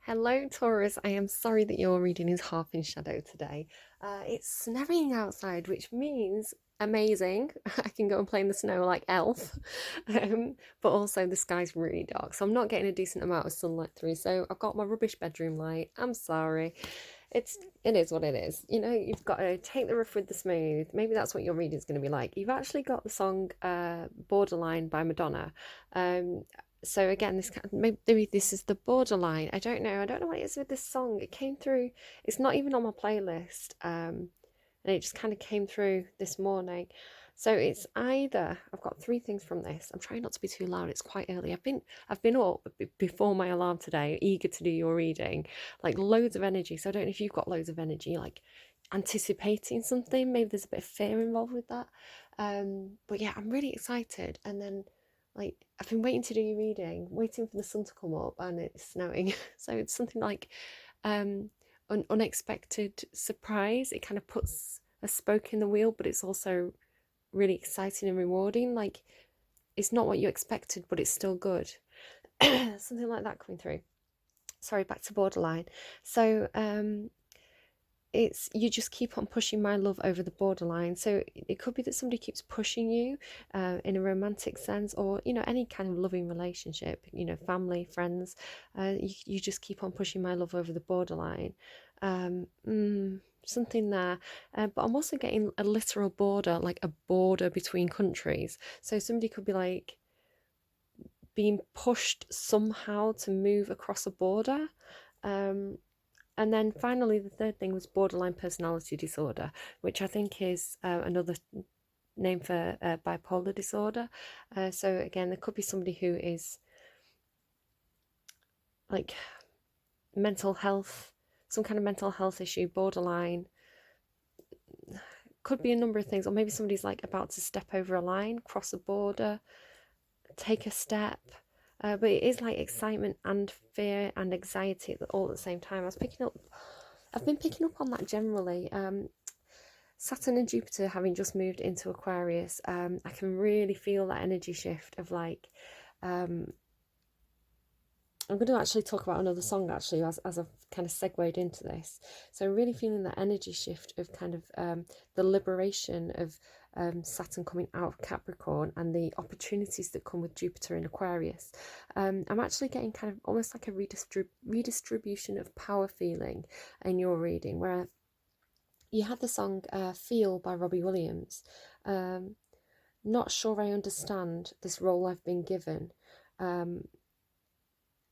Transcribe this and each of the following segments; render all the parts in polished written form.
Hello, Taurus. I am sorry that your reading is half in shadow today. It's snowing outside, which means amazing. I can go and play in the snow like Elf. But also the sky's really dark, so I'm not getting a decent amount of sunlight through. So I've got my rubbish bedroom light. I'm sorry. It is what it is. You know, you've got to take the rough with the smooth. Maybe that's what your reading's going to be like. You've actually got the song Borderline by Madonna. Um, so again, maybe this is the borderline. I don't know. I don't know what it is with this song. It came through. It's not even on my playlist. And it just kind of came through this morning. So it's either I've got three things from this. I'm trying not to be too loud. It's quite early. I've been up before my alarm today, eager to do your reading, like loads of energy. So I don't know if you've got loads of energy, like anticipating something. Maybe there's a bit of fear involved with that. But yeah, I'm really excited. And then like I've been waiting to do your reading, waiting for the sun to come up, and it's snowing. So it's something like um an unexpected surprise. It kind of puts a spoke in the wheel, but it's also really exciting and rewarding. Like it's not what you expected, but it's still good. Something like that coming through. Sorry, back to borderline. So it's you just keep on pushing my love over the borderline. So it could be that somebody keeps pushing you in a romantic sense, or you know, any kind of loving relationship, you know, family, friends. You just keep on pushing my love over the borderline. um Something there. But I'm also getting a literal border, like a border between countries. So somebody could be like being pushed somehow to move across a border. um and then finally, the third thing was borderline personality disorder, which I think is another name for bipolar disorder. So again, there could be somebody who is like mental health, some kind of mental health issue, borderline. Could be a number of things, or maybe somebody's like about to step over a line, cross a border, take a step. But it is like excitement and fear and anxiety all at the same time. I've been picking up on that generally. Saturn and Jupiter having just moved into Aquarius, I can really feel that energy shift of like, um, I'm going to actually talk about another song actually as I've kind of segued into this. So really feeling that energy shift of kind of the liberation of Saturn coming out of Capricorn and the opportunities that come with Jupiter in Aquarius. I'm actually getting kind of almost like a redistribution of power feeling in your reading, where you had the song Feel by Robbie Williams. Not sure I understand this role I've been given.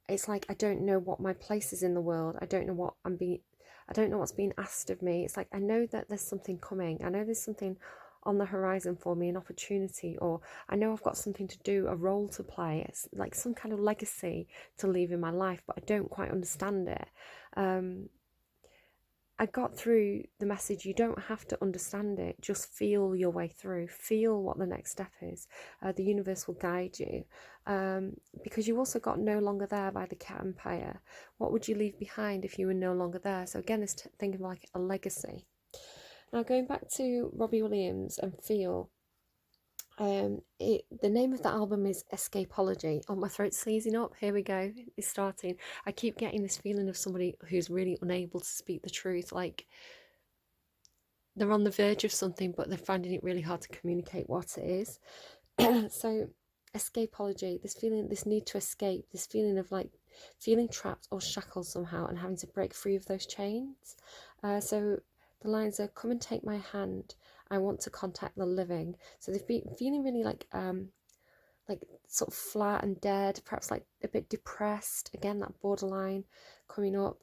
It's like I don't know what my place is in the world. I don't know what's being asked of me. It's like I know that there's something coming. I know there's something on the horizon for me, an opportunity, or I know I've got something to do, a role to play. It's like some kind of legacy to leave in my life, but I don't quite understand it. I got through the message. You don't have to understand it, just feel your way through, feel what the next step is. The universe will guide you, because you also got no longer there by the cat empire. What would you leave behind if you were no longer there? So again, it's thinking like a legacy. Now going back to Robbie Williams and Feel, the name of the album is Escapology. Oh, my throat's seizing up. Here we go. It's starting. I keep getting this feeling of somebody who's really unable to speak the truth. Like they're on the verge of something, but they're finding it really hard to communicate what it is. So, escapology, this feeling, this need to escape, this feeling of like feeling trapped or shackled somehow and having to break free of those chains. So the lines are, come and take my hand, I want to contact the living. So they've been feeling really like sort of flat and dead, perhaps like a bit depressed. Again, that borderline coming up.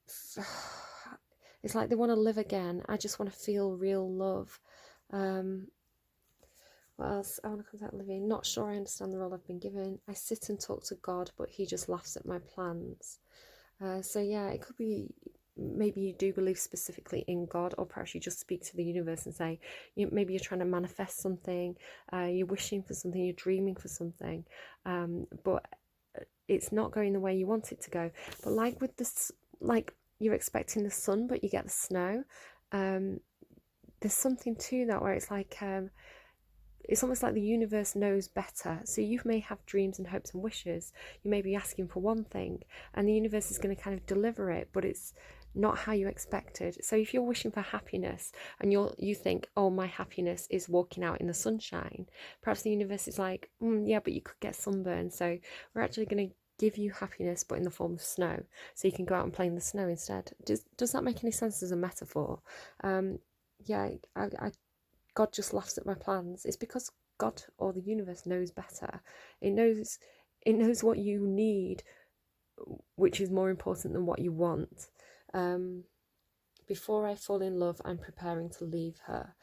It's like they want to live again. I just want to feel real love. What else? I want to contact living. Not sure I understand the role I've been given. I sit and talk to God, but he just laughs at my plans. So yeah, it could be maybe you do believe specifically in God, or perhaps you just speak to the universe and say, maybe you're trying to manifest something, you're wishing for something, you're dreaming for something, but it's not going the way you want it to go. But like with this, like you're expecting the sun, but you get the snow. There's something to that where it's like it's almost like the universe knows better. So you may have dreams and hopes and wishes. You may be asking for one thing, and the universe is going to kind of deliver it, but it's not how you expected. So if you're wishing for happiness and you think, oh, my happiness is walking out in the sunshine, perhaps the universe is like, yeah, but you could get sunburn. So we're actually going to give you happiness, but in the form of snow, so you can go out and play in the snow instead. Does that make any sense as a metaphor? Yeah, God just laughs at my plans. It's because God or the universe knows better. It knows what you need, which is more important than what you want. Before I fall in love, I'm preparing to leave her.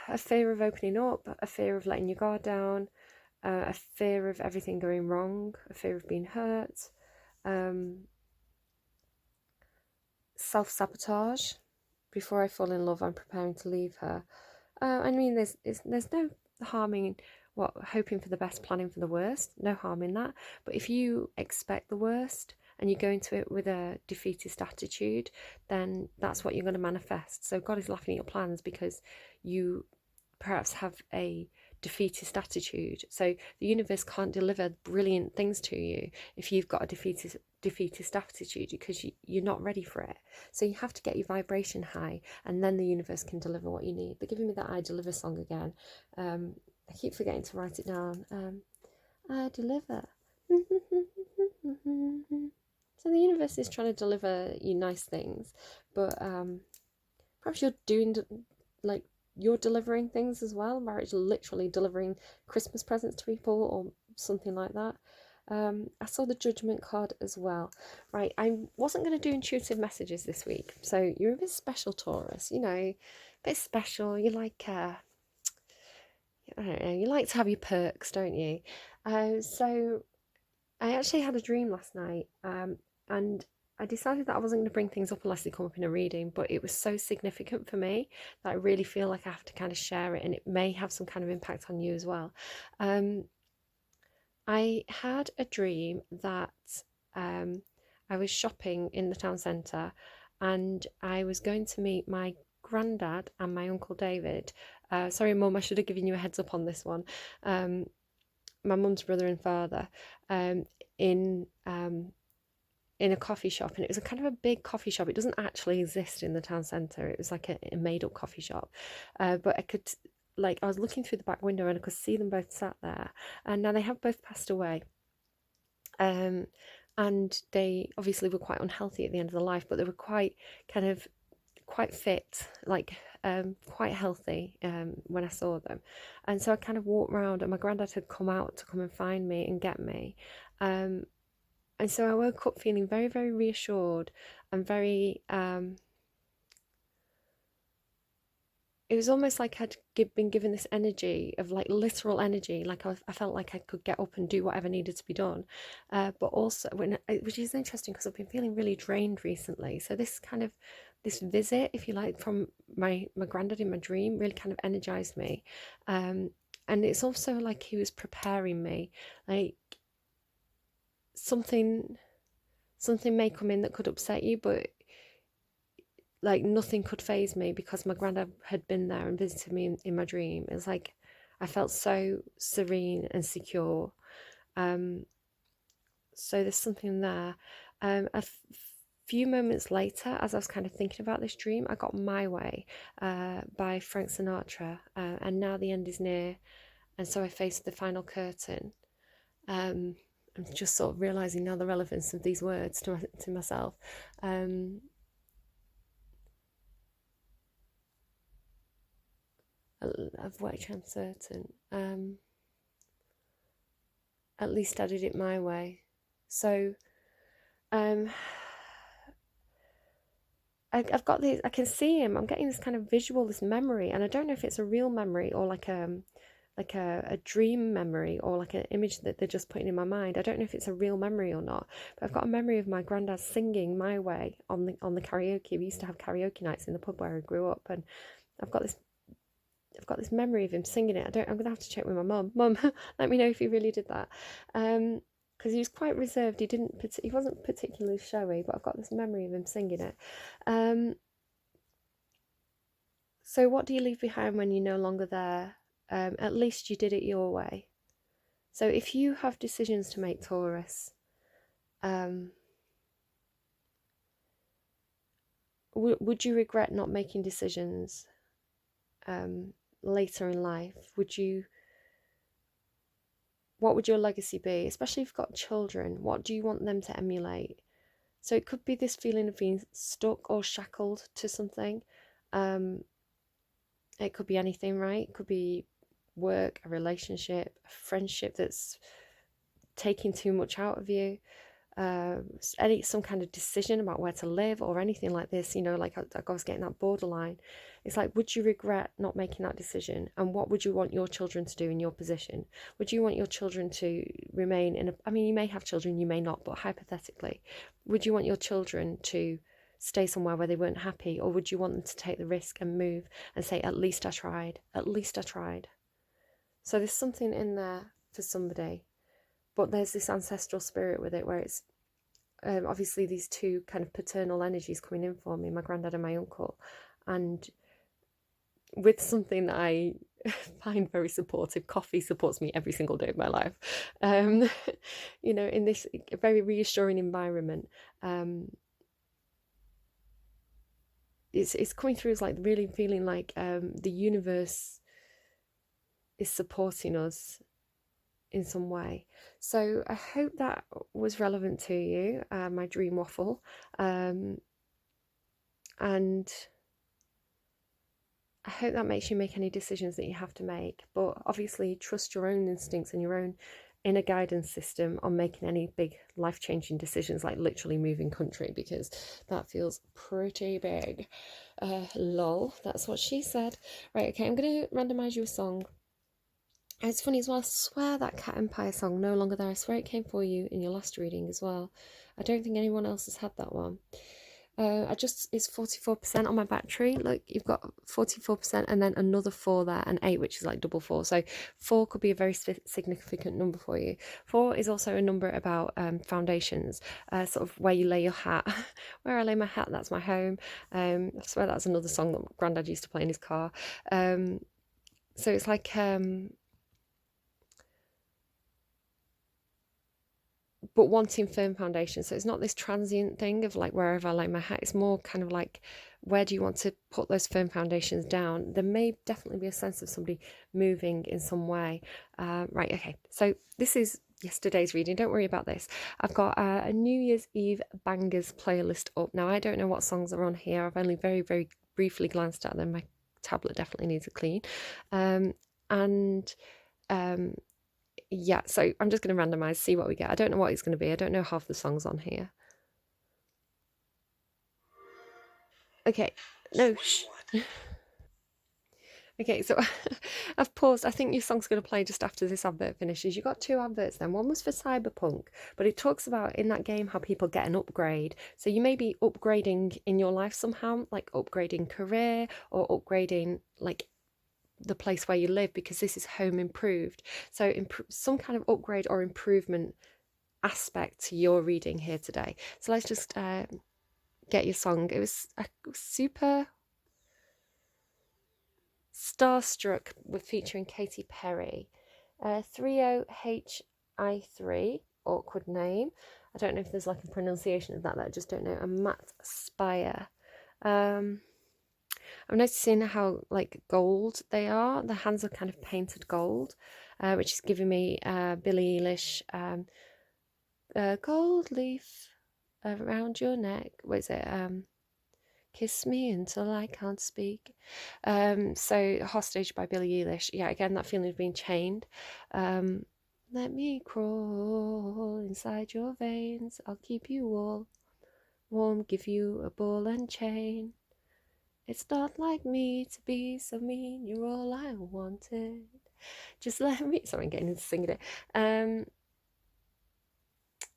A fear of opening up, a fear of letting your guard down, a fear of everything going wrong, a fear of being hurt, self-sabotage. Before I fall in love, I'm preparing to leave her. I mean, there's no harm in hoping for the best, planning for the worst. No harm in that. But if you expect the worst and you go into it with a defeatist attitude, then that's what you're going to manifest. So God is laughing at your plans because you perhaps have a defeatist attitude. So the universe can't deliver brilliant things to you if you've got a defeatist attitude, because you're not ready for it. So you have to get your vibration high, and then the universe can deliver what you need. They're giving me that I Deliver song again. I keep forgetting to write it down. I deliver. So the universe is trying to deliver you nice things, but perhaps you're doing like you're delivering things as well. Marriage literally delivering Christmas presents to people or something like that. I saw the Judgment card as well. Right, I wasn't going to do intuitive messages this week, so you're a bit special, Taurus. You know, a bit special. You like, I don't know, you like to have your perks, don't you? So I actually had a dream last night, and I decided that I wasn't going to bring things up unless they come up in a reading, but it was so significant for me that I really feel like I have to kind of share it, and it may have some kind of impact on you as well. I had a dream that I was shopping in the town centre, and I was going to meet my granddad and my uncle David. Sorry, Mum, I should have given you a heads up on this one. My mum's brother and father, in a coffee shop, and it was a kind of a big coffee shop. It doesn't actually exist in the town centre. It was like a made up coffee shop, but I was looking through the back window and I could see them both sat there, and now they have both passed away. And they obviously were quite unhealthy at the end of their life, but they were quite fit, like quite healthy when I saw them. And so I kind of walked around, and my granddad had come out to come and find me and get me. And so I woke up feeling very, very reassured and very it was almost like I'd been given this energy of like literal energy, like I felt like I could get up and do whatever needed to be done, but also which is interesting because I've been feeling really drained recently. So this visit, if you like, from my granddad in my dream really kind of energized me, and it's also like he was preparing me, like something may come in that could upset you, but like nothing could faze me because my granddad had been there and visited me in my dream. It was like I felt so serene and secure. So there's something there. Few moments later, as I was kind of thinking about this dream, I got My Way by Frank Sinatra, and now the end is near, and so I faced the final curtain. I'm just sort of realising now the relevance of these words to myself. Of which I'm certain. At least I did it my way. So I've got these, I can see him, I'm getting this kind of visual, this memory, and I don't know if it's a real memory or like a dream memory or like an image that they're just putting in my mind. I don't know if it's a real memory or not, but I've got a memory of my granddad singing My Way on the karaoke. We used to have karaoke nights in the pub where I grew up, and I've got this memory of him singing it. I'm gonna have to check with my mum. Mum, let me know if he really did that, because he was quite reserved. He wasn't particularly showy, but I've got this memory of him singing it. So what do you leave behind when you're no longer there? At least you did it your way. So if you have decisions to make, Taurus, would you regret not making decisions later in life? What would your legacy be? Especially if you've got children, what do you want them to emulate? So it could be this feeling of being stuck or shackled to something. It could be anything, right? It could be work, a relationship, a friendship that's taking too much out of you. Some kind of decision about where to live or anything like this, like I was getting that borderline. It's like, would you regret not making that decision? And what would you want your children to do in your position? Would you want your children to remain you may have children, you may not, but hypothetically, would you want your children to stay somewhere where they weren't happy, or would you want them to take the risk and move and say, at least I tried, at least I tried? So there's something in there for somebody. But there's this ancestral spirit with it, where it's obviously these two kind of paternal energies coming in for me, my granddad and my uncle, and with something that I find very supportive. Coffee supports me every single day of my life. In this very reassuring environment, it's coming through as like really feeling like the universe is supporting us in some way. So I hope that was relevant to you, my dream waffle, and I hope that makes you make any decisions that you have to make. But obviously trust your own instincts and your own inner guidance system on making any big life-changing decisions, like literally moving country, because that feels pretty big. Lol, that's what she said. Right, okay, I'm going to randomise you a song. It's funny as well, I swear that Cat Empire song, No Longer There, I swear it came for you in your last reading as well. I don't think anyone else has had that one. It's 44% on my battery. Look, you've got 44% and then another 4 there, and 8, which is like double 4. So 4 could be a very significant number for you. 4 is also a number about foundations, sort of where you lay your hat. Where I lay my hat, that's my home. I swear that's another song that Grandad used to play in his car. So it's like... but wanting firm foundation. So it's not this transient thing of like wherever I lay my hat. It's more kind of like, where do you want to put those firm foundations down? There may definitely be a sense of somebody moving in some way. Right, okay. So this is yesterday's reading. Don't worry about this. I've got a New Year's Eve bangers playlist up. Now, I don't know what songs are on here. I've only very, very briefly glanced at them. My tablet definitely needs a clean. Yeah, so I'm just going to randomise, see what we get. I don't know what it's going to be. I don't know half the songs on here. Okay, no. Okay, so I've paused. I think your song's going to play just after this advert finishes. You got 2 adverts then. One was for Cyberpunk, but it talks about in that game how people get an upgrade. So you may be upgrading in your life somehow, like upgrading career or upgrading like the place where you live, because this is home improved. So some kind of upgrade or improvement aspect to your reading here today. So let's just get your song. It was a super Starstruckk with featuring Katy Perry. 30HI3, awkward name. I don't know if there's like a pronunciation of that I just don't know. And Matt Spire. I'm noticing how like gold they are. The hands are kind of painted gold, which is giving me Billie Eilish gold leaf around your neck. What is it? Kiss me until I can't speak. So Hostage by Billie Eilish. Yeah, again, that feeling of being chained. Let me crawl inside your veins. I'll keep you all warm, give you a ball and chain. It's not like me to be so mean. You're all I wanted. Just let me... Sorry, I'm getting into singing it.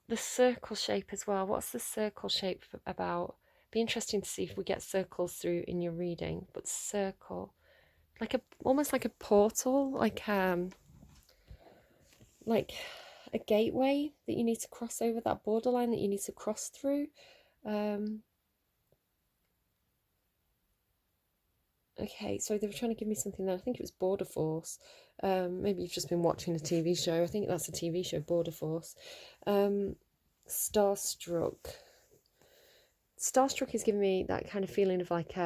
The circle shape as well. What's the circle shape about? Be interesting to see if we get circles through in your reading. But circle, like almost like a portal, like a gateway that you need to cross over, that borderline that you need to cross through. Okay, so they were trying to give me something there. I think it was Border Force. Maybe you've just been watching a TV show. I think that's a TV show, Border Force. Starstruck. Starstruck is giving me that kind of feeling of like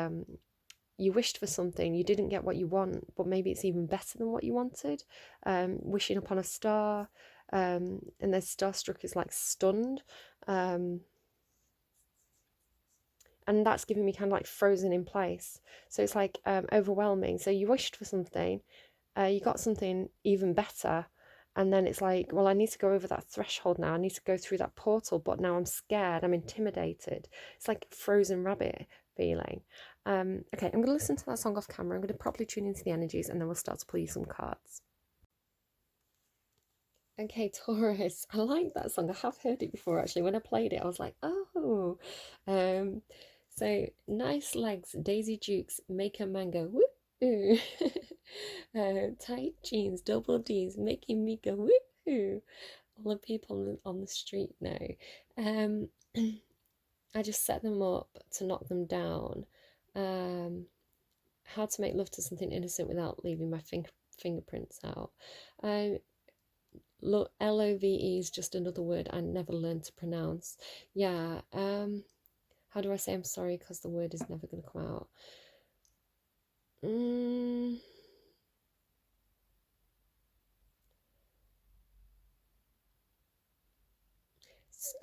you wished for something, you didn't get what you want, but maybe it's even better than what you wanted. Wishing upon a star, and then starstruck is like stunned. And that's giving me kind of like frozen in place. So it's like overwhelming. So you wished for something, you got something even better, and then it's like, well, I need to go over that threshold now. I need to go through that portal, but now I'm scared. I'm intimidated. It's like frozen rabbit feeling. Okay, I'm going to listen to that song off camera. I'm going to properly tune into the energies, and then we'll start to pull you some cards. Okay, Taurus. I like that song. I have heard it before actually. When I played it, I was like, oh. So nice legs, Daisy Dukes, make a man go woo. Tight jeans, double D's, making me go woo. All the people on the street now. I just set them up to knock them down. How to make love to something innocent without leaving my fingerprints out. LOVE is just another word I never learned to pronounce. Yeah. How do I say I'm sorry because the word is never going to come out?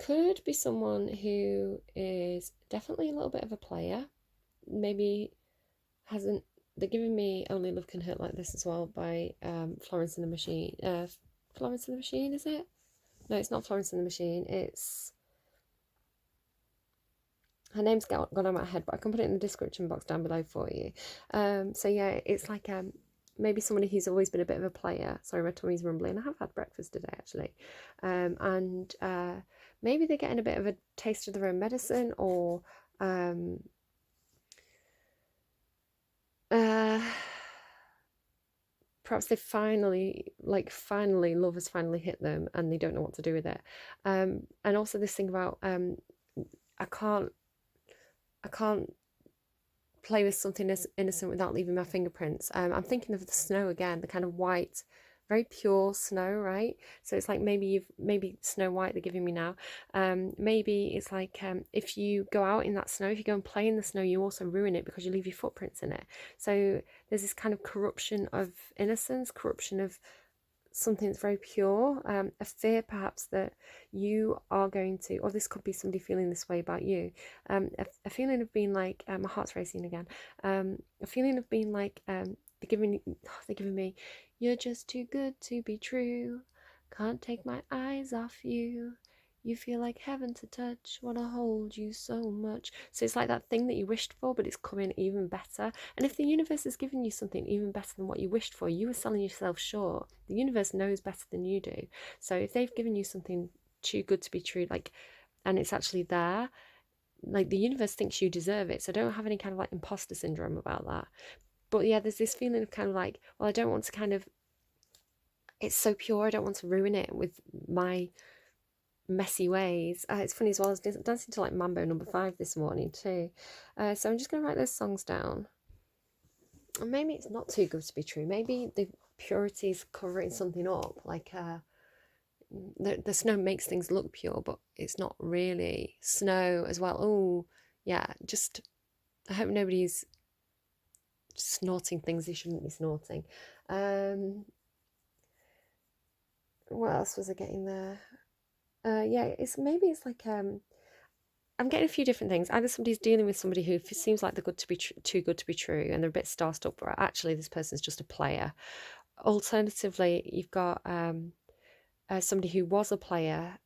Could be someone who is definitely a little bit of a player. Maybe hasn't. They're giving me Only Love Can Hurt Like This as well by Florence and the Machine. Florence and the Machine, is it? No, it's not Florence and the Machine. It's... Her name's gone out of my head, but I can put it in the description box down below for you. So yeah, it's like maybe somebody who's always been a bit of a player. Sorry, my tummy's rumbling. I have had breakfast today, actually. And maybe they're getting a bit of a taste of their own medicine, or perhaps they finally, love has finally hit them and they don't know what to do with it. And also this thing about I can't play with something as innocent without leaving my fingerprints. I'm thinking of the snow again, the kind of white, very pure snow, right? So it's like maybe Snow White they're giving me now. Maybe it's like if you go out in that snow, if you go and play in the snow, you also ruin it because you leave your footprints in it. So there's this kind of corruption of innocence, corruption of something that's very pure, a fear perhaps that you are going to, or this could be somebody feeling this way about you, a feeling of being like, my heart's racing again, a feeling of being like, they're giving me, you're just too good to be true, can't take my eyes off you, you feel like heaven to touch, want to hold you so much. So it's like that thing that you wished for, but it's coming even better. And if the universe has given you something even better than what you wished for, you were selling yourself short. The universe knows better than you do. So if they've given you something too good to be true, like, and it's actually there, like the universe thinks you deserve it. So don't have any kind of like imposter syndrome about that. But yeah, there's this feeling of kind of like, well, I don't want to kind of, it's so pure, I don't want to ruin it with my messy ways. It's funny as well, I was dancing to like Mambo number 5 this morning too. So I'm just going to write those songs down. And maybe it's not too good to be true. Maybe the purity is covering something up. Like the snow makes things look pure, but it's not really snow as well. Oh, yeah, just I hope nobody's snorting things they shouldn't be snorting. What else was I getting there? Yeah, it's like I'm getting a few different things. Either somebody's dealing with somebody who seems like they're good to be too good to be true, and they're a bit starstruck, but actually this person's just a player. Alternatively, you've got somebody who was a player,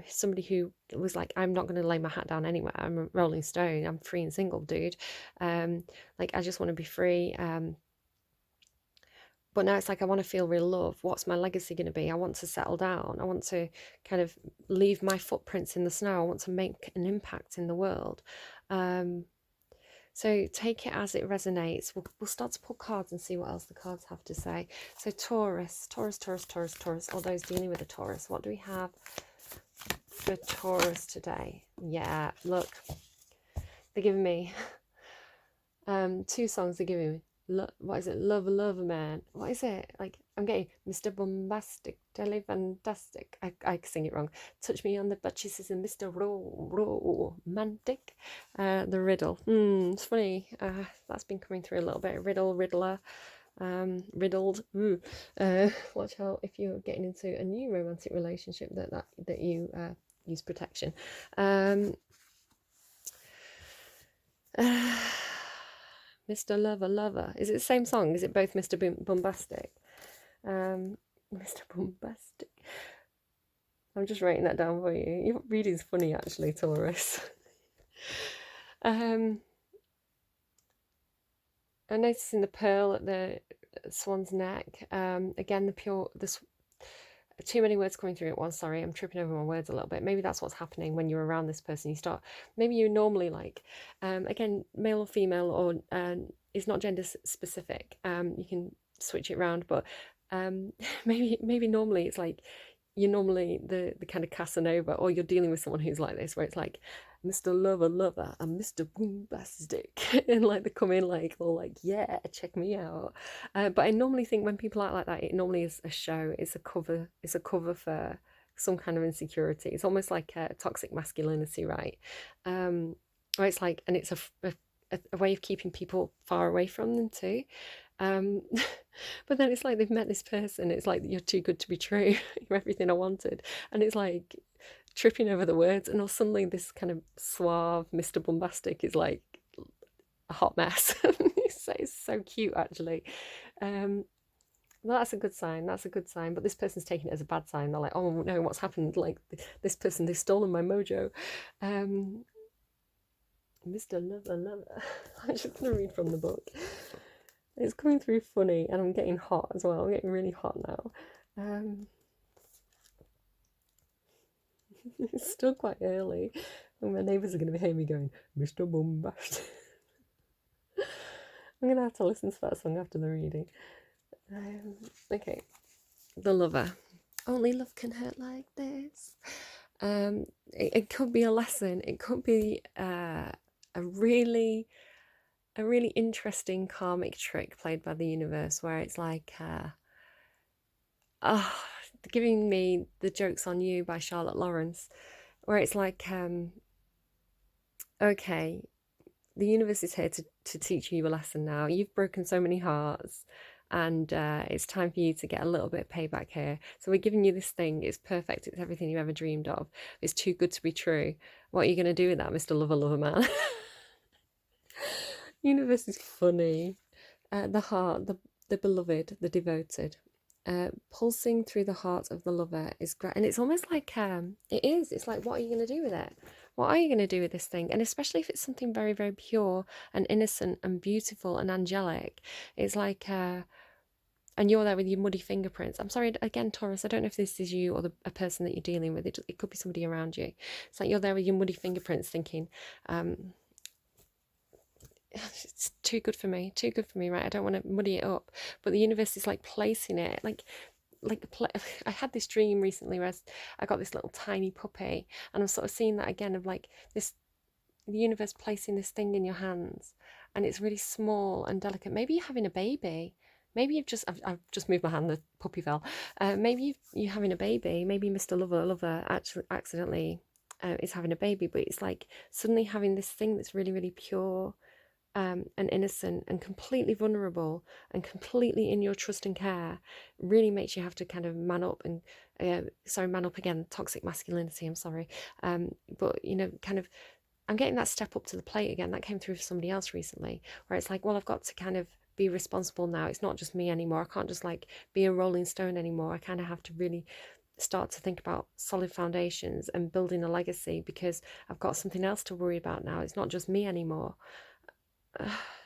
somebody who was like, I'm not going to lay my hat down anywhere. I'm a Rolling Stone. I'm free and single, dude. Like I just want to be free. But now it's like I want to feel real love. What's my legacy going to be? I want to settle down. I want to kind of leave my footprints in the snow. I want to make an impact in the world. So take it as it resonates. We'll start to pull cards and see what else the cards have to say. So Taurus, all those dealing with a Taurus. What do we have for Taurus today? Yeah, look, they're giving me 2 songs. They're giving me what is it? Lover, man. What is it? Like, I'm getting Mr. Bombastic, Jelly Fantastic. I sing it wrong. Touch me on the butt cheeks and Mr. Romantic. The riddle. It's funny. That's been coming through a little bit. Riddler. Riddled. Watch out if you're getting into a new romantic relationship that you use protection. Mr. Lover. Is it the same song? Is it both Mr. Bombastic? Mr. Bombastic. I'm just writing that down for you. Your reading's funny, actually, Taurus. I'm noticing the pearl at the swan's neck. Again, too many words coming through at once. Sorry, I'm tripping over my words a little bit. Maybe that's what's happening when you're around this person. Maybe you normally like, again, male or female, or it's not gender specific. You can switch it around, but maybe normally it's like you're normally the kind of Casanova, or you're dealing with someone who's like this, where it's like Mr. Lover and Mr. Bombastic, and like they come in like all like, yeah, check me out. But I normally think when people act like that, it normally is a show. It's a cover for some kind of insecurity. It's almost like a toxic masculinity, right? Where it's like, and it's a way of keeping people far away from them too. But then it's like they've met this person. It's like, you're too good to be true. You're everything I wanted, and it's like tripping over the words, and all suddenly this kind of suave Mr. Bombastic is like a hot mess. It's so cute, actually. Well, that's a good sign. But this person's taking it as a bad sign. They're like, oh no, what's happened? Like, this person, they've stolen my mojo. Mr. Lover. I'm just gonna read from the book. It's coming through funny, and I'm getting hot as well. I'm getting really hot now. It's still quite early, and my neighbours are going to hear me going, Mr. Bombastic. I'm going to have to listen to that song after the reading. Okay. The Lover. Only love can hurt like this. It could be a lesson. It could be a really interesting karmic trick played by the universe, where it's like, giving me The Joke's on You by Charlotte Lawrence, where it's like, okay, the universe is here to teach you a lesson now. You've broken so many hearts, and it's time for you to get a little bit of payback here. So we're giving you this thing. It's perfect. It's everything you ever dreamed of. It's too good to be true. What are you going to do with that, Mr. Lover man? Universe is funny. The heart, the beloved, the devoted. Pulsing through the heart of the lover is great, and it's almost like it's like, what are you going to do with it? What are you going to do with this thing? And especially if it's something very, very pure and innocent and beautiful and angelic, it's like, and you're there with your muddy fingerprints. I'm sorry, again, Taurus, I don't know if this is you or a person that you're dealing with. It could be somebody around you. It's like you're there with your muddy fingerprints thinking, it's too good for me, right? I don't want to muddy it up. But the universe is like placing it, I had this dream recently where I got this little tiny puppy, and I'm sort of seeing that again, of like this, the universe placing this thing in your hands, and it's really small and delicate. Maybe you're having a baby. Maybe I've just moved my hand, the puppy fell. Maybe you're having a baby. Maybe Mr. Lover actually accidentally is having a baby, but it's like suddenly having this thing that's really, really pure, and innocent and completely vulnerable and completely in your trust and care, really makes you have to kind of man up and man up again, toxic masculinity, I'm sorry, but kind of, I'm getting that step up to the plate again. That came through for somebody else recently, where it's like, well, I've got to kind of be responsible now. It's not just me anymore. I can't just like be a rolling stone anymore. I kind of have to really start to think about solid foundations and building a legacy, because I've got something else to worry about now. It's not just me anymore.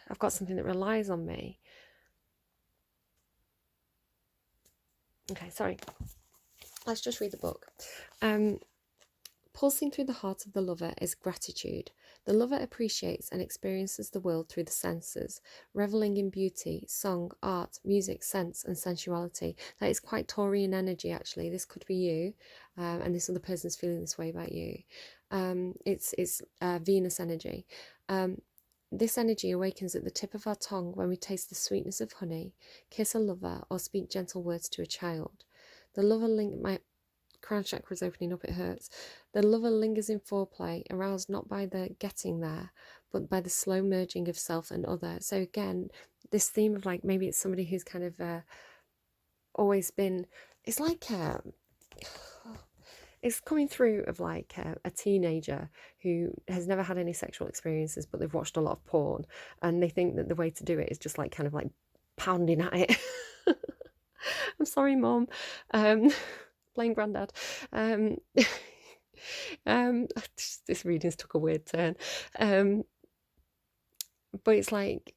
I've got something that relies on me. Okay, sorry. Let's just read the book. Pulsing through the heart of the lover is gratitude. The lover appreciates and experiences the world through the senses, reveling in beauty, song, art, music, sense, and sensuality. That is quite Taurian energy, actually. This could be you, and this other person's feeling this way about you. It's Venus energy. This energy awakens at the tip of our tongue when we taste the sweetness of honey, kiss a lover, or speak gentle words to a child. The lover my crown chakra is opening up, it hurts. The lover lingers in foreplay, aroused not by the getting there, but by the slow merging of self and other. So again, this theme of like, maybe it's somebody who's kind of always been, it's like it's coming through of like a teenager who has never had any sexual experiences, but they've watched a lot of porn, and they think that the way to do it is just like kind of like pounding at it. I'm sorry, Mom. Playing granddad. This reading's took a weird turn. But it's like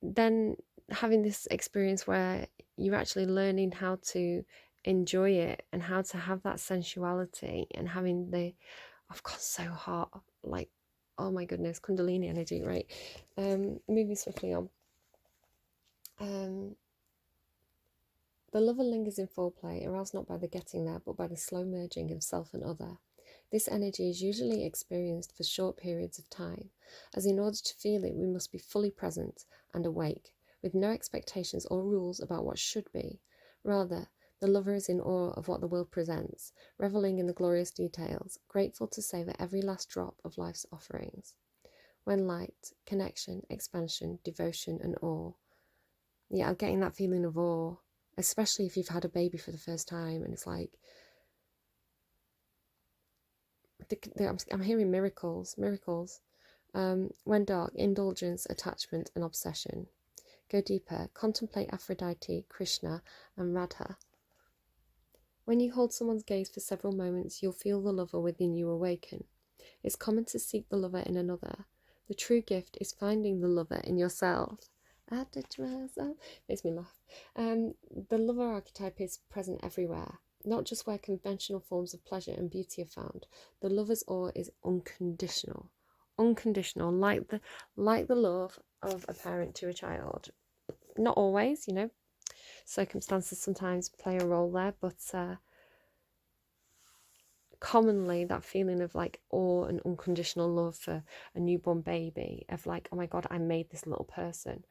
then having this experience where you're actually learning how to enjoy it and how to have that sensuality, and having I've got so hot, like, oh my goodness, Kundalini energy, right? Moving swiftly on. The lover lingers in foreplay, aroused not by the getting there, but by the slow merging of self and other. This energy is usually experienced for short periods of time, as in order to feel it, we must be fully present and awake, with no expectations or rules about what should be. Rather, the lover is in awe of what the world presents, reveling in the glorious details, grateful to savour every last drop of life's offerings. When light, connection, expansion, devotion, and awe. Yeah, I'm getting that feeling of awe, especially if you've had a baby for the first time, and it's like, I'm hearing miracles. When dark, indulgence, attachment, and obsession. Go deeper, contemplate Aphrodite, Krishna, and Radha. When you hold someone's gaze for several moments, you'll feel the lover within you awaken. It's common to seek the lover in another. The true gift is finding the lover in yourself. Makes me laugh. The lover archetype is present everywhere, not just where conventional forms of pleasure and beauty are found. The lover's awe is unconditional, like the love of a parent to a child. Not always, circumstances sometimes play a role there, but commonly that feeling of like awe and unconditional love for a newborn baby, of like, oh my god, I made this little person,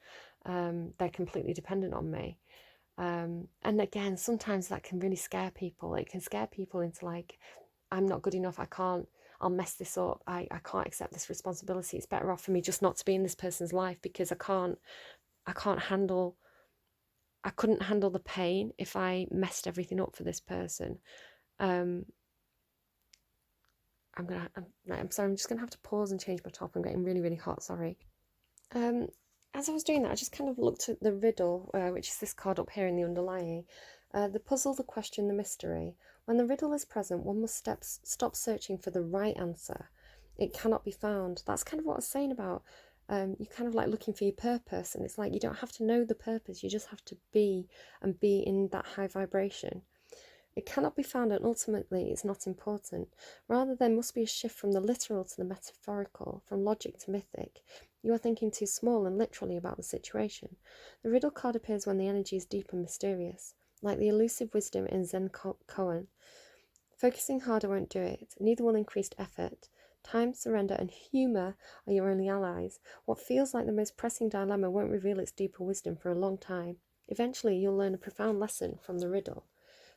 they're completely dependent on me, and again, sometimes that can really scare people. It can scare people into like, I'm not good enough, I'll mess this up, I can't accept this responsibility, it's better off for me just not to be in this person's life, because I couldn't handle the pain if I messed everything up for this person. I'm sorry, I'm just gonna have to pause and change my top. I'm getting really, really hot, sorry. As I was doing that, I just kind of looked at the riddle, which is this card up here in the underlying. The puzzle, the question, the mystery. When the riddle is present, one must stop searching for the right answer. It cannot be found. That's kind of what I was saying about, you're kind of like looking for your purpose, and it's like you don't have to know the purpose, you just have to be in that high vibration. It cannot be found, and ultimately it's not important. Rather, there must be a shift from the literal to the metaphorical, from logic to mythic. You are thinking too small and literally about the situation. The riddle card appears when the energy is deep and mysterious, like the elusive wisdom in Zen koan. Focusing harder won't do it, neither will increased effort. Time, surrender, and humour are your only allies. What feels like the most pressing dilemma won't reveal its deeper wisdom for a long time. Eventually, you'll learn a profound lesson from the riddle.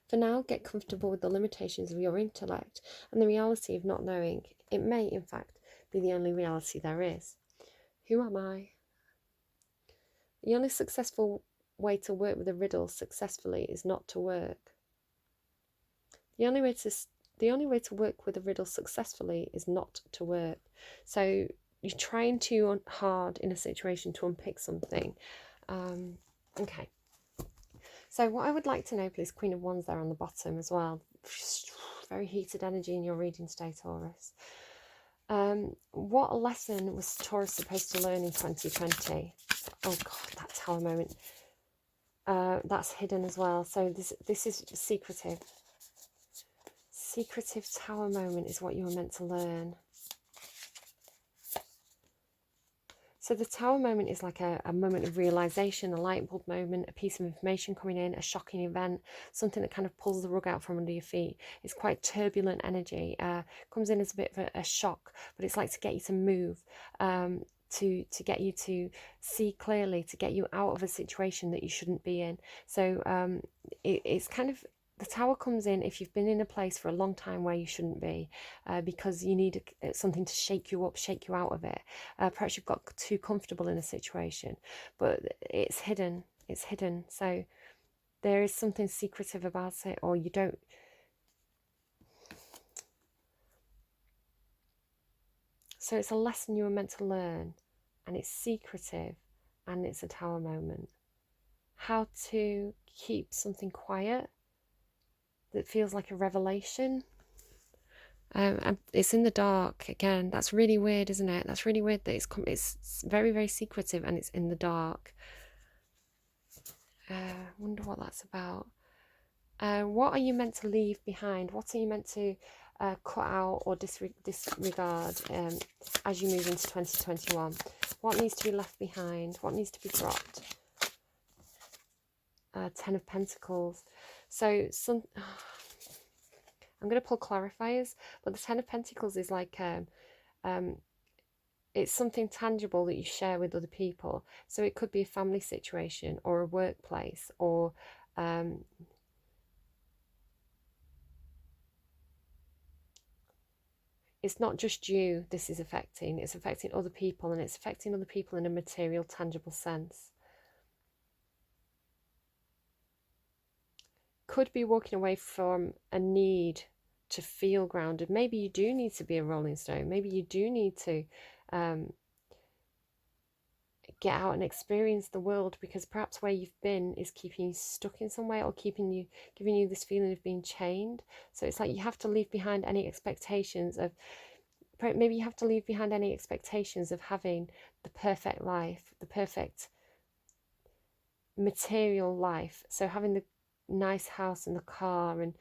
For now, get comfortable with the limitations of your intellect and the reality of not knowing. It may, in fact, be the only reality there is. Who am I? The only successful way to work with a riddle successfully is not to work. The only way to work with a riddle successfully is not to work. So you're trying too hard in a situation to unpick something. Okay. So what I would like to know, please, Queen of Wands there on the bottom as well. Very heated energy in your reading today, Taurus. What lesson was Taurus supposed to learn in 2020? Oh God, that Tower moment. That's hidden as well. So this is secretive. Secretive Tower moment is what you were meant to learn. So the Tower moment is like a moment of realization, a light bulb moment, a piece of information coming in, a shocking event, something that kind of pulls the rug out from under your feet. It's quite turbulent energy, comes in as a bit of a shock, but it's like to get you to move. to get you to see clearly, to get you out of a situation that you shouldn't be in. So it's kind of, the Tower comes in if you've been in a place for a long time where you shouldn't be, because you need something to shake you up, shake you out of it. Perhaps you've got too comfortable in a situation, but it's hidden. It's hidden. So there is something secretive about it, or you don't. So it's a lesson you were meant to learn, and it's secretive, and it's a Tower moment. How to keep something quiet that feels like a revelation. And it's in the dark again. That's really weird, isn't it? That's really weird that it's very, very secretive and it's in the dark. Wonder what that's about. What are you meant to leave behind? What are you meant to cut out or disregard as you move into 2021? What needs to be left behind? What needs to be dropped? Ten of Pentacles. So I'm going to pull clarifiers, but the Ten of Pentacles is like it's something tangible that you share with other people. So it could be a family situation or a workplace, or it's not just you this is affecting, it's affecting other people, and it's affecting other people in a material, tangible sense. Could be walking away from a need to feel grounded. Maybe you do need to be a rolling stone. Maybe you do need to get out and experience the world, because perhaps where you've been is keeping you stuck in some way, or giving you this feeling of being chained. So it's like you have to leave behind any expectations of, maybe you have to leave behind any expectations of having the perfect life, the perfect material life. So having the nice house and the car and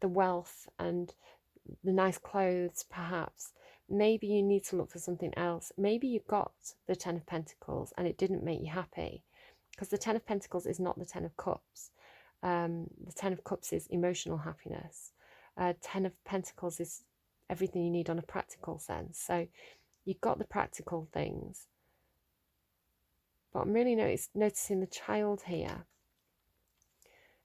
the wealth and the nice clothes, perhaps. Maybe you need to look for something else. Maybe you got the Ten of Pentacles and it didn't make you happy, because the Ten of Pentacles is not the Ten of Cups. The Ten of Cups is emotional happiness. Ten of Pentacles is everything you need on a practical sense. So you got the practical things, but I'm really noticing the child here,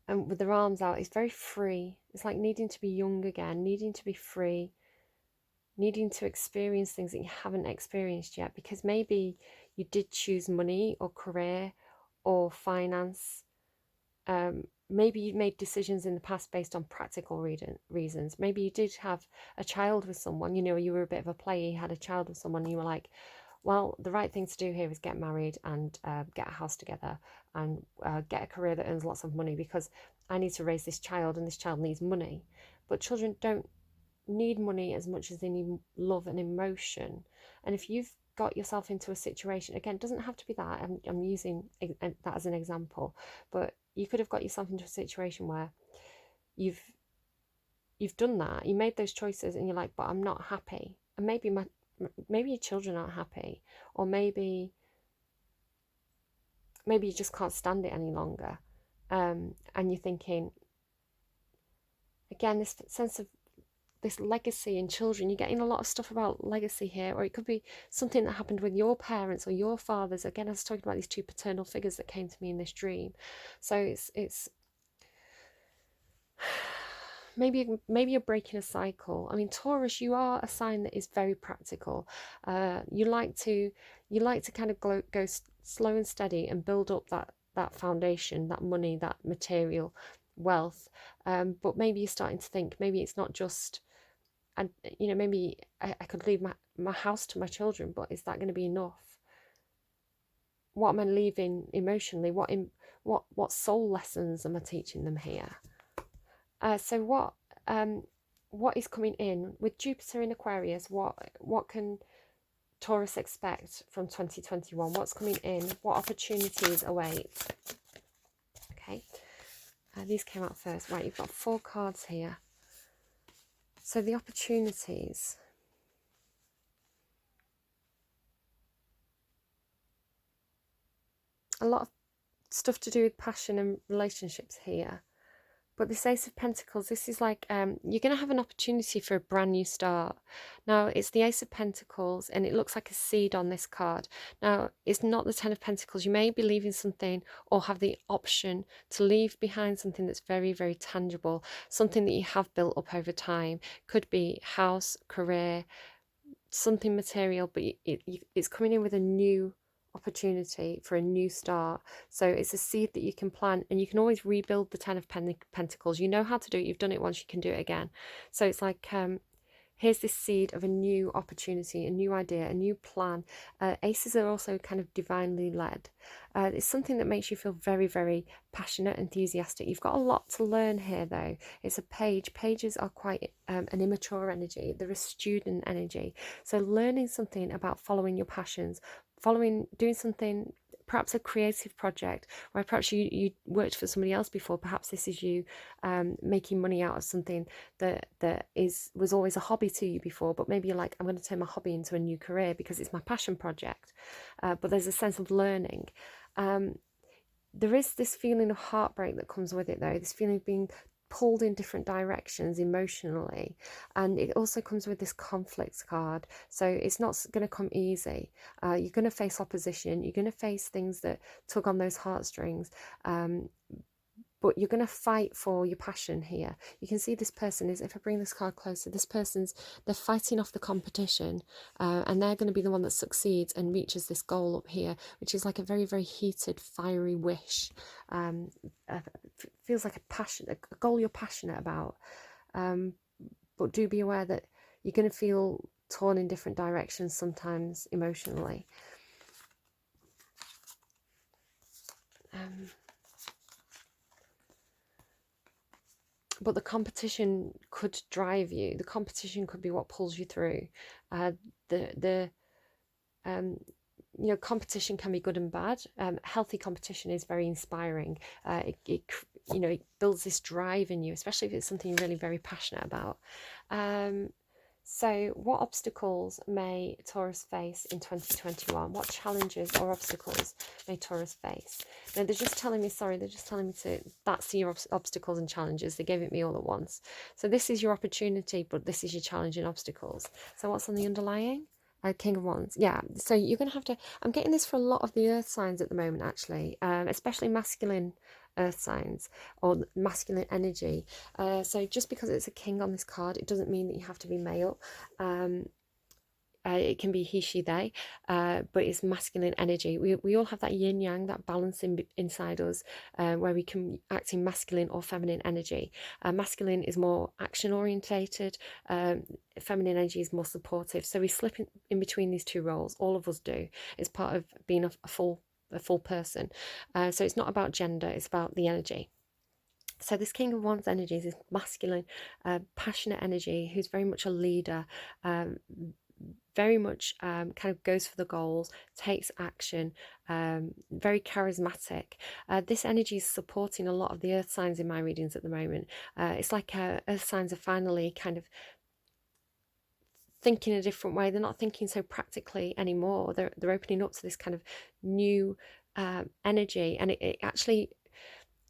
and with their arms out, it's very free. It's like needing to be young again, needing to be free, needing to experience things that you haven't experienced yet, because maybe you did choose money or career or finance. Maybe you made decisions in the past based on practical reasons. Maybe you did have a child with someone, you were a bit of a player, you had a child with someone, and you were like, well, the right thing to do here is get married and get a house together and get a career that earns lots of money, because I need to raise this child and this child needs money. But children don't need money as much as they need love and emotion. And if you've got yourself into a situation, again, it doesn't have to be that, I'm using that as an example, but you could have got yourself into a situation where you've done that, you made those choices, and you're like, but I'm not happy. And maybe your children aren't happy, or maybe you just can't stand it any longer, and you're thinking, again, this sense of this legacy in children. You're getting a lot of stuff about legacy here, or it could be something that happened with your parents or your fathers. Again, I was talking about these two paternal figures that came to me in this dream. So it's maybe you're breaking a cycle. I mean, Taurus, you are a sign that is very practical. You like to kind of go slow and steady and build up that foundation, that money, that material wealth. But maybe you're starting to think, maybe it's not just, and maybe I could leave my house to my children, but is that going to be enough? What am I leaving emotionally? What soul lessons am I teaching them here? So what is coming in with Jupiter in Aquarius? What can Taurus expect from 2021? What's coming in? What opportunities await? Okay, these came out first. Right, you've got 4 cards here. So the opportunities. A lot of stuff to do with passion and relationships here. But this Ace of Pentacles, this is like you're going to have an opportunity for a brand new start. Now, it's the Ace of Pentacles, and it looks like a seed on this card. Now, it's not the Ten of Pentacles. You may be leaving something or have the option to leave behind something that's very, very tangible, something that you have built up over time. Could be house, career, something material, but it's coming in with a new opportunity for a new start. So it's a seed that you can plant, and you can always rebuild the Ten of Pentacles. You know how to do it. You've done it once, you can do it again. So it's like here's this seed of a new opportunity, a new idea, a new plan. Aces are also kind of divinely led. It's something that makes you feel very, very passionate, enthusiastic. You've got a lot to learn here, though. It's a page. Pages are quite an immature energy. They're a student energy. So learning something about following your passions, doing something, perhaps a creative project, where perhaps you worked for somebody else before. Perhaps this is you making money out of something that was always a hobby to you before, but maybe you're like, I'm going to turn my hobby into a new career because it's my passion project. But there's a sense of learning. There is this feeling of heartbreak that comes with it, though, this feeling of being pulled in different directions emotionally, and it also comes with this conflict card. So it's not going to come easy. You're going to face opposition, you're going to face things that tug on those heartstrings, but you're going to fight for your passion here. You can see this person is, if I bring this card closer, they're fighting off the competition, and they're going to be the one that succeeds and reaches this goal up here, which is like a very, very heated, fiery wish. Feels like a goal you're passionate about. But do be aware that you're going to feel torn in different directions sometimes emotionally. But the competition could drive you. The competition could be what pulls you through. Competition can be good and bad. Healthy competition is very inspiring. It builds this drive in you, especially if it's something you're really very passionate about. So what obstacles may Taurus face in 2021? What challenges or obstacles may Taurus face? Now, they're just telling me that's your obstacles and challenges. They gave it me all at once. So this is your opportunity, but this is your challenge and obstacles. So what's on the underlying? King of Wands. Yeah, so you're going to have to, I'm getting this for a lot of the earth signs at the moment, actually, especially masculine earth signs or masculine energy. So just because it's a king on this card, it doesn't mean that you have to be male. It can be he, she, they, but it's masculine energy. We all have that yin yang, that balance inside us, where we can act in masculine or feminine energy. Masculine is more action orientated, feminine energy is more supportive. So we slip in between these two roles. All of us do. It's part of being a full person. So it's not about gender, it's about the energy. So this King of Wands energy is this masculine, passionate energy who's very much a leader, very much kind of goes for the goals, takes action, very charismatic. This energy is supporting a lot of the earth signs in my readings at the moment. It's like earth signs are finally kind of thinking a different way. They're not thinking so practically anymore. They're opening up to this kind of new energy, and it actually,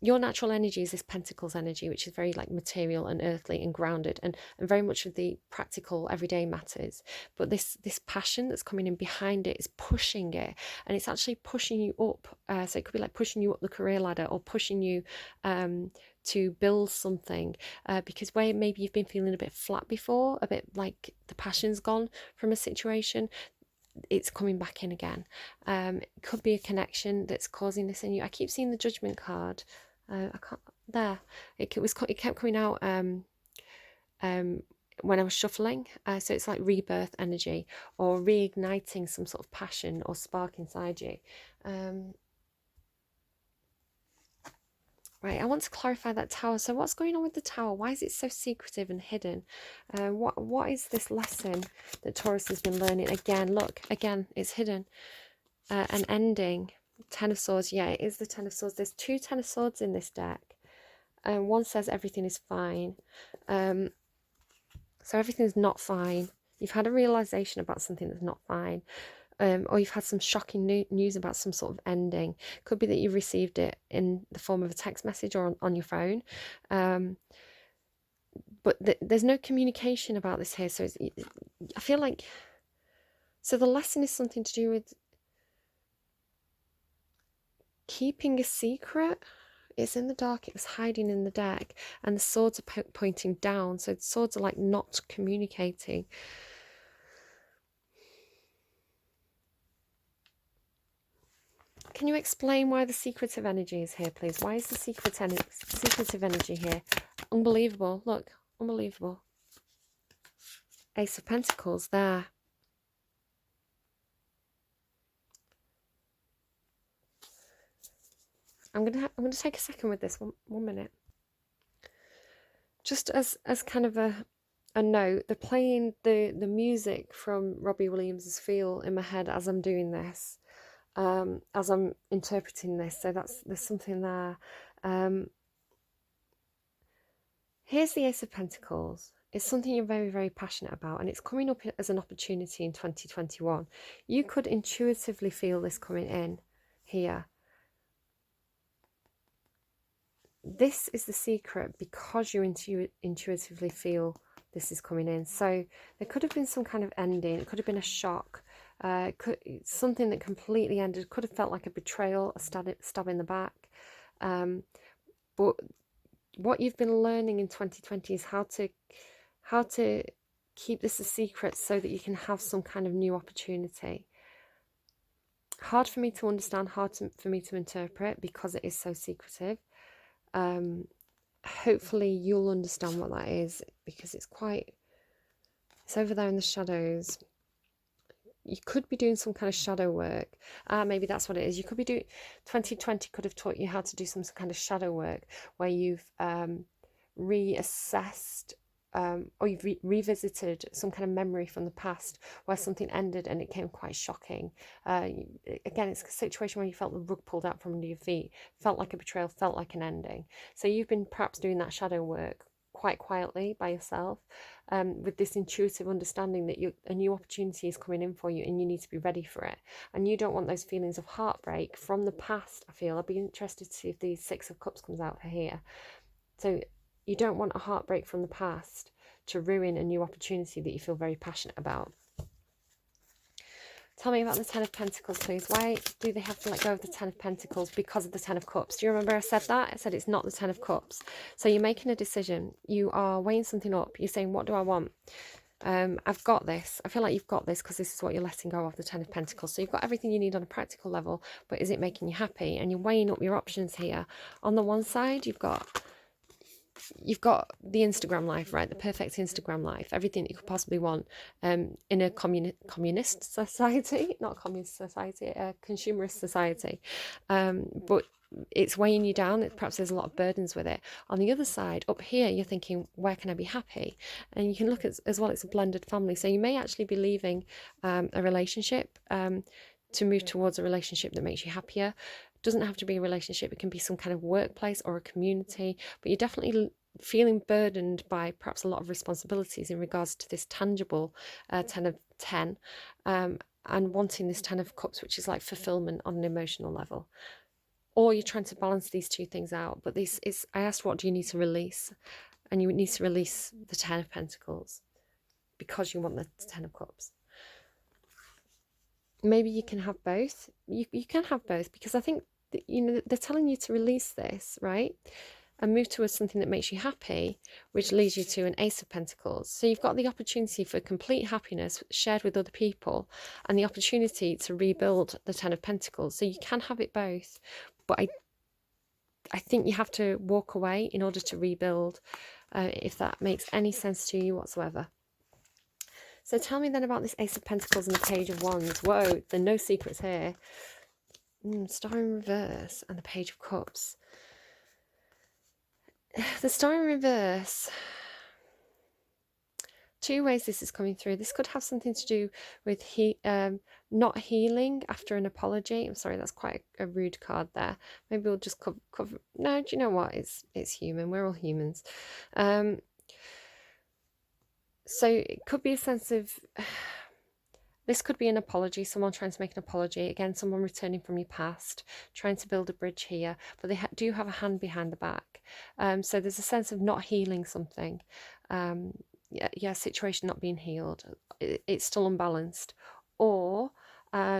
your natural energy is this Pentacles energy, which is very like material and earthly and grounded, and very much of the practical everyday matters. But this passion that's coming in behind it is pushing it, and it's actually pushing you up. So it could be like pushing you up the career ladder, or pushing you to build something, because where maybe you've been feeling a bit flat before, a bit like the passion's gone from a situation, it's coming back in again. It could be a connection that's causing this in you. I keep seeing the Judgment card. I can't, there. It kept coming out when I was shuffling. So it's like rebirth energy, or reigniting some sort of passion or spark inside you. Right, I want to clarify that Tower. So what's going on with the Tower? Why is it so secretive and hidden? What is this lesson that Taurus has been learning? Again, look, again, it's hidden. An ending. Ten of Swords. Yeah, it is the Ten of Swords. There's two Ten of Swords in this deck. One says everything is fine. So everything's not fine. You've had a realization about something that's not fine. or you've had some shocking news about some sort of ending. Could be that you received it in the form of a text message or on your phone. But there's no communication about this here. So I feel like, so the lesson is something to do with keeping a secret. It's in the dark, it was hiding in the deck, and the swords are pointing down. So the swords are like not communicating. Can you explain why the secretive energy is here, please? Why is the secretive energy here? Unbelievable. Look, unbelievable. Ace of Pentacles there. I'm gonna take a second with this. One minute. Just as kind of a note, they're playing the music from Robbie Williams's Feel in my head as I'm doing this, as I'm interpreting this. So there's something there. Here's the Ace of Pentacles. It's something you're very, very passionate about, and it's coming up as an opportunity in 2021. You could intuitively feel this coming in here. This is the secret because you intuitively feel this is coming in. So there could have been some kind of ending. It could have been a shock. Something that completely ended. Could have felt like a betrayal, a stab in the back. But what you've been learning in 2020 is how to keep this a secret so that you can have some kind of new opportunity. Hard for me to understand, for me to interpret because it is so secretive. Hopefully you'll understand what that is, because it's over there in the shadows. You could be doing some kind of shadow work. Maybe that's what it is. You could be doing, 2020 could have taught you how to do some kind of shadow work where you've reassessed or you've revisited some kind of memory from the past where something ended and it came quite shocking. Again, it's a situation where you felt the rug pulled out from under your feet, felt like a betrayal, felt like an ending. So you've been perhaps doing that shadow work quite quietly by yourself, with this intuitive understanding that a new opportunity is coming in for you and you need to be ready for it. And you don't want those feelings of heartbreak from the past, I feel. I'd be interested to see if the Six of Cups comes out for here. So you don't want a heartbreak from the past to ruin a new opportunity that you feel very passionate about. Tell me about the Ten of Pentacles, please. Why do they have to let go of the Ten of Pentacles? Because of the Ten of Cups. Do you remember I said that? I said it's not the Ten of Cups. So you're making a decision. You are weighing something up. You're saying, what do I want? I've got this. I feel like you've got this because this is what you're letting go of, the Ten of Pentacles. So you've got everything you need on a practical level, but is it making you happy? And you're weighing up your options here. On the one side, you've got the Instagram life, right? The perfect Instagram life, everything that you could possibly want in a communist society, not a communist society, a consumerist society. But it's weighing you down. Perhaps there's a lot of burdens with it. On the other side, up here, you're thinking, where can I be happy? And you can look at, as well, it's a blended family. So you may actually be leaving a relationship to move towards a relationship that makes you happier. It doesn't have to be a relationship. It can be some kind of workplace or a community, but you're definitely feeling burdened by perhaps a lot of responsibilities in regards to this tangible 10 of 10, and wanting this 10 of Cups, which is like fulfillment on an emotional level. Or you're trying to balance these two things out. But this is, I asked, what do you need to release? And you need to release the 10 of Pentacles because you want the 10 of Cups. Maybe you can have both. You can have both, because I think that, they're telling you to release this, right? And move towards something that makes you happy, which leads you to an Ace of Pentacles. So you've got the opportunity for complete happiness shared with other people, and the opportunity to rebuild the 10 of Pentacles. So you can have it both, but I think you have to walk away in order to rebuild, if that makes any sense to you whatsoever. So tell me then about this Ace of Pentacles and the Page of Wands. Whoa, there are no secrets here. Star in reverse and the Page of Cups. The Star in reverse, two ways this is coming through. This could have something to do with not healing after an apology. I'm sorry, that's quite a rude card there. Maybe we'll just cover. No, do you know what? It's human. We're all humans. So it could be a sense of This could be an apology, someone trying to make an apology. Again, someone returning from your past, trying to build a bridge here, but they do have a hand behind the back. So there's a sense of not healing something. Yeah, situation not being healed. It's still unbalanced. Or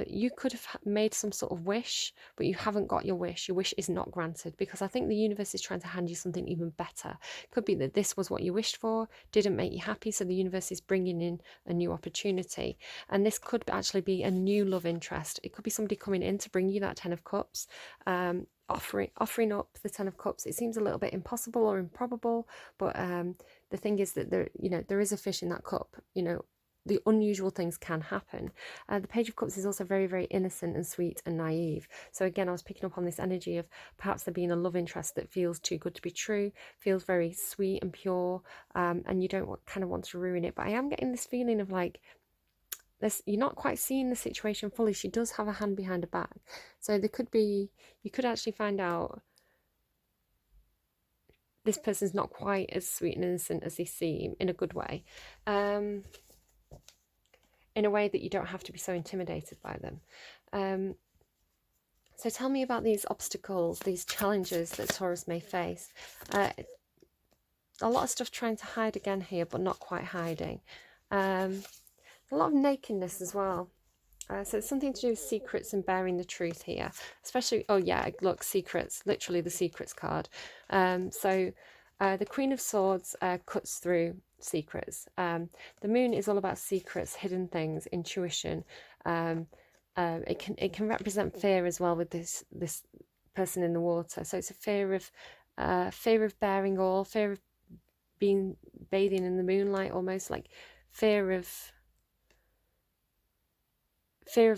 you could have made some sort of wish, but you haven't got your wish. Your wish is not granted, because I think the universe is trying to hand you something even better. It could be that this was what you wished for, didn't make you happy, so the universe is bringing in a new opportunity. And this could actually be a new love interest. It could be somebody coming in to bring you that 10 of Cups, offering up the 10 of Cups. It seems a little bit impossible or improbable, but the thing is that there is a fish in that cup. The unusual things can happen. The Page of Cups is also very, very innocent and sweet and naive. So again, I was picking up on this energy of perhaps there being a love interest that feels too good to be true, feels very sweet and pure, and you don't kind of want to ruin it. But I am getting this feeling of like, you're not quite seeing the situation fully. She does have a hand behind her back. So you could actually find out this person's not quite as sweet and innocent as they seem, in a good way. In a way that you don't have to be so intimidated by them. So tell me about these obstacles, these challenges that Taurus may face. A lot of stuff trying to hide again here, but not quite hiding. A lot of nakedness as well. So it's something to do with secrets and bearing the truth here. Especially, oh yeah, look, secrets, literally the secrets card. So the Queen of Swords cuts through secrets. The moon is all about secrets, hidden things, intuition. It can represent fear as well with this person in the water. So it's a fear of bearing all, fear of bathing in the moonlight, almost like fear of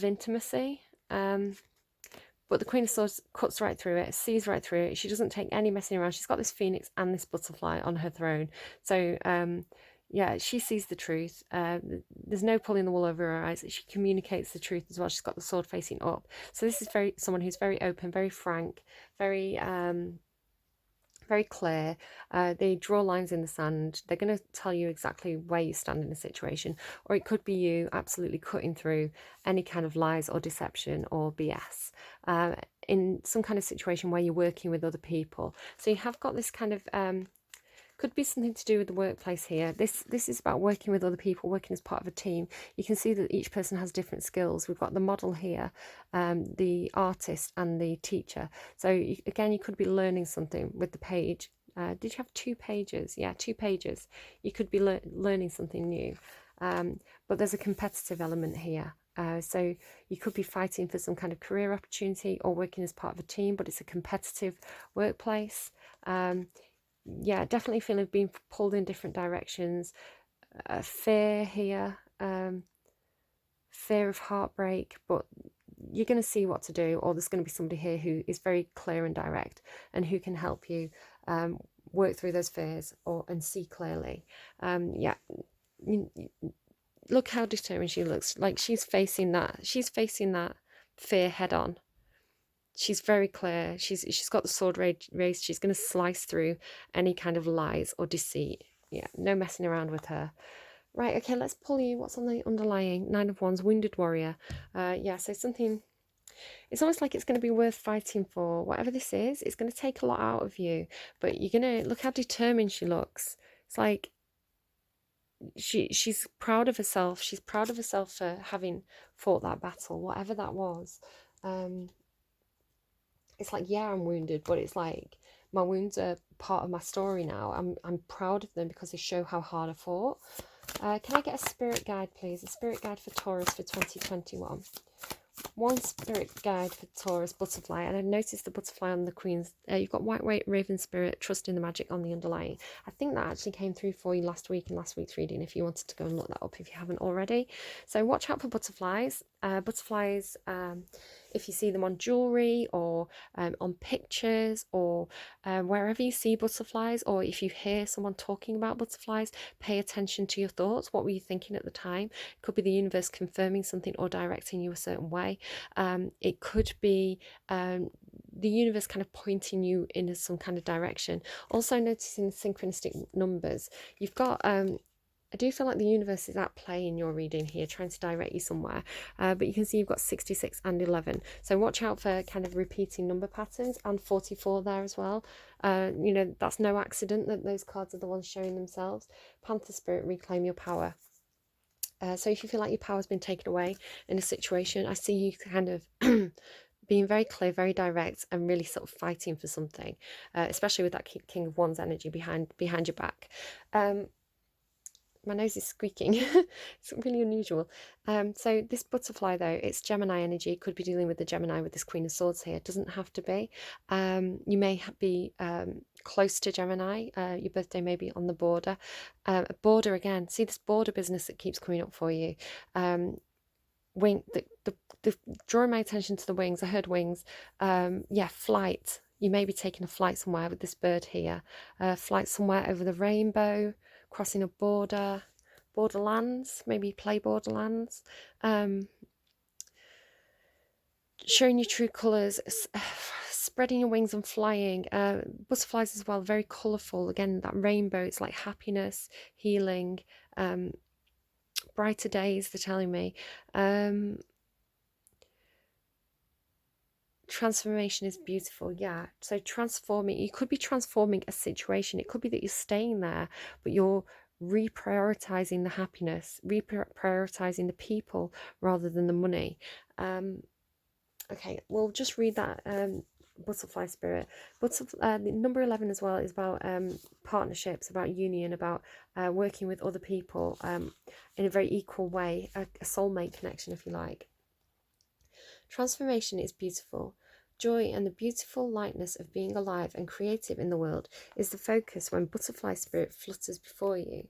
intimacy. But the Queen of Swords cuts right through it, sees right through it. She doesn't take any messing around. She's got this phoenix and this butterfly on her throne. So, yeah, she sees the truth. There's no pulling the wool over her eyes. She communicates the truth as well. She's got the sword facing up. So this is someone who's very open, very frank, very clear. They draw lines in the sand. They're going to tell you exactly where you stand in a situation, or it could be you absolutely cutting through any kind of lies or deception or BS in some kind of situation where you're working with other people. So you have got this kind of could be something to do with the workplace here. This is about working with other people, working as part of a team. You can see that each person has different skills. We've got the model here, the artist and the teacher. So again, you could be learning something with the page. Did you have 2 pages? Yeah, 2 pages. You could be learning something new. But there's a competitive element here. So you could be fighting for some kind of career opportunity or working as part of a team, but it's a competitive workplace. Yeah, definitely feeling being pulled in different directions. Fear here, fear of heartbreak, but you're going to see what to do, or there's going to be somebody here who is very clear and direct and who can help you work through those fears and see clearly. Yeah, look how determined she looks. Like she's facing that fear head on. She's very clear. She's got the sword raised. She's going to slice through any kind of lies or deceit. Yeah, no messing around with her. Right, okay, let's pull you. What's on the underlying? 9 of Wands, Wounded Warrior. Yeah, so something... It's almost like it's going to be worth fighting for. Whatever this is, it's going to take a lot out of you. But you're going to... Look how determined she looks. It's like... She's proud of herself. She's proud of herself for having fought that battle, whatever that was. It's like, yeah, I'm wounded, but it's like my wounds are part of my story now. I'm proud of them because they show how hard I fought. Can I get a spirit guide, please? A spirit guide for Taurus for 2021. One spirit guide for Taurus, butterfly. And I've noticed the butterfly on the Queen's. You've got white raven spirit, trust in the magic on the underlying. I think that actually came through for you last week in last week's reading, if you wanted to go and look that up if you haven't already. So watch out for butterflies. Butterflies, if you see them on jewellery or on pictures or wherever you see butterflies, or if you hear someone talking about butterflies, pay attention to your thoughts. What were you thinking at the time? It could be the universe confirming something or directing you a certain way. It could be the universe kind of pointing you in some kind of direction. Also noticing the synchronistic numbers. You've got I do feel like the universe is at play in your reading here, trying to direct you somewhere. But you can see you've got 66 and 11. So watch out for kind of repeating number patterns, and 44 there as well. You know, that's no accident that those cards are the ones showing themselves. Panther Spirit, reclaim your power. So if you feel like your power's been taken away in a situation, I see you kind of being very clear, very direct, and really sort of fighting for something, especially with that King of Wands energy behind your back. My nose is squeaking. It's really unusual. So this butterfly, though, it's Gemini energy. Could be dealing with the Gemini with this Queen of Swords here. It doesn't have to be. You may be close to Gemini. Your birthday may be on the border. A border again. See this border business that keeps coming up for you. Wing. The drawing my attention to the wings. I heard wings. Yeah, flight. You may be taking a flight somewhere with this bird here. Flight somewhere over the rainbow. Crossing a border, borderlands, maybe play Borderlands, showing your true colours, spreading your wings and flying. Butterflies as well, very colourful. Again, that rainbow, it's like happiness, healing, brighter days, they're telling me. Transformation is beautiful, yeah. So transforming, you could be transforming a situation. It could be that you're staying there, but you're reprioritizing the happiness, reprioritizing the people rather than the money. Okay, we'll just read that butterfly spirit. The number 11 as well is about partnerships, about union, about working with other people in a very equal way, a soulmate connection, if you like. Transformation is beautiful. Joy and the beautiful lightness of being alive and creative in the world is the focus when butterfly spirit flutters before you.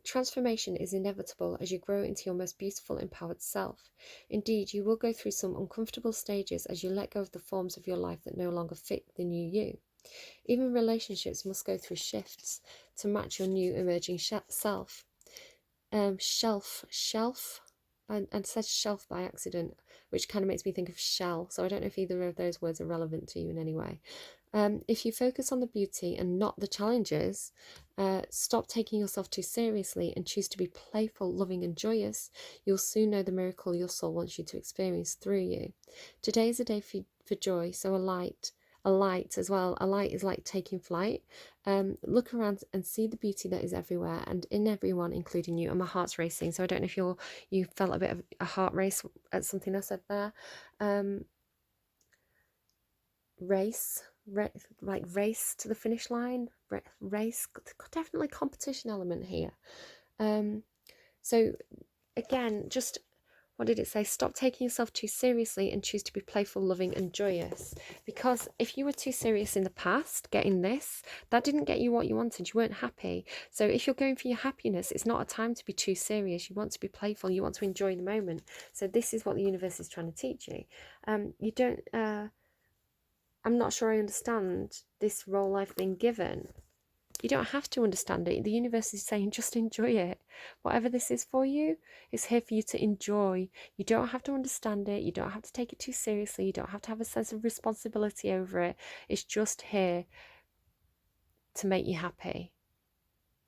Transformation is inevitable as you grow into your most beautiful, empowered self. Indeed, you will go through some uncomfortable stages as you let go of the forms of your life that no longer fit the new you. Even relationships must go through shifts to match your new emerging self. Shelf. And said shelf by accident, which kind of makes me think of shell. So I don't know if either of those words are relevant to you in any way. If you focus on the beauty and not the challenges, stop taking yourself too seriously and choose to be playful, loving and joyous, you'll soon know the miracle your soul wants you to experience through you. Today is a day for joy, so a light as well. A light is like taking flight. Look around and see the beauty that is everywhere and in everyone, including you. And my heart's racing, so I don't know if you felt a bit of a heart race at something I said there. Like race to the finish line. Race, definitely competition element here. So again, just what did it say? Stop taking yourself too seriously and choose to be playful, loving and joyous. Because if you were too serious in the past, getting this, that didn't get you what you wanted. You weren't happy. So if you're going for your happiness, it's not a time to be too serious. You want to be playful. You want to enjoy the moment. So this is what the universe is trying to teach you. You don't... I'm not sure I understand this role I've been given. You don't have to understand it. The universe is saying just enjoy it. Whatever this is for you, it's here for you to enjoy. You don't have to understand it. You don't have to take it too seriously. You don't have to have a sense of responsibility over it. It's just here to make you happy.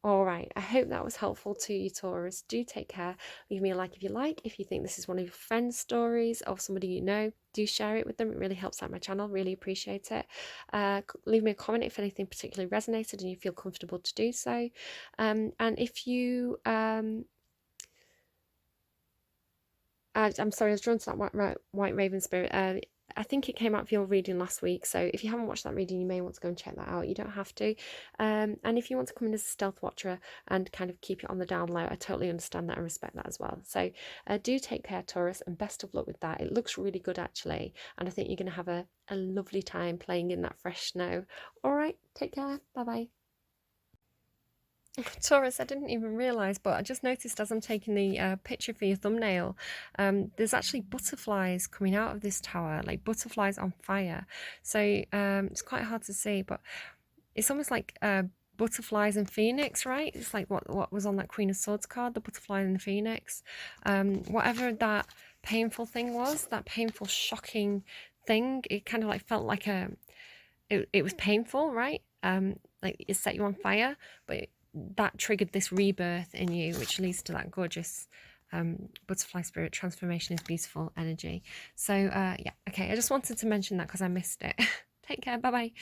All right, I hope that was helpful to you, Taurus. Do take care. Leave me a like if you like. If you think this is one of your friends' stories or somebody you know, do share it with them. It really helps out my channel. Really appreciate it. Leave me a comment if anything particularly resonated and you feel comfortable to do so. And if you... I'm sorry, I was drawn to that white raven spirit. I think it came out for your reading last week, so if you haven't watched that reading, you may want to go and check that out. You don't have to. And if you want to come in as a stealth watcher and kind of keep it on the down low, I totally understand that and respect that as well. So do take care, Taurus, and best of luck with that. It looks really good, actually, and I think you're going to have a lovely time playing in that fresh snow. All right, take care. Bye-bye. Taurus, I didn't even realise, but I just noticed as I'm taking the picture for your thumbnail, there's actually butterflies coming out of this tower, like butterflies on fire. So it's quite hard to see, but it's almost like butterflies and phoenix, right? It's like what was on that Queen of Swords card, the butterfly and the phoenix. Whatever that painful thing was, that painful, shocking thing, it kind of like felt like it was painful, right? Like it set you on fire, but that triggered this rebirth in you, which leads to that gorgeous butterfly spirit transformation is beautiful energy. So yeah, okay, I just wanted to mention that because I missed it. Take care, bye bye.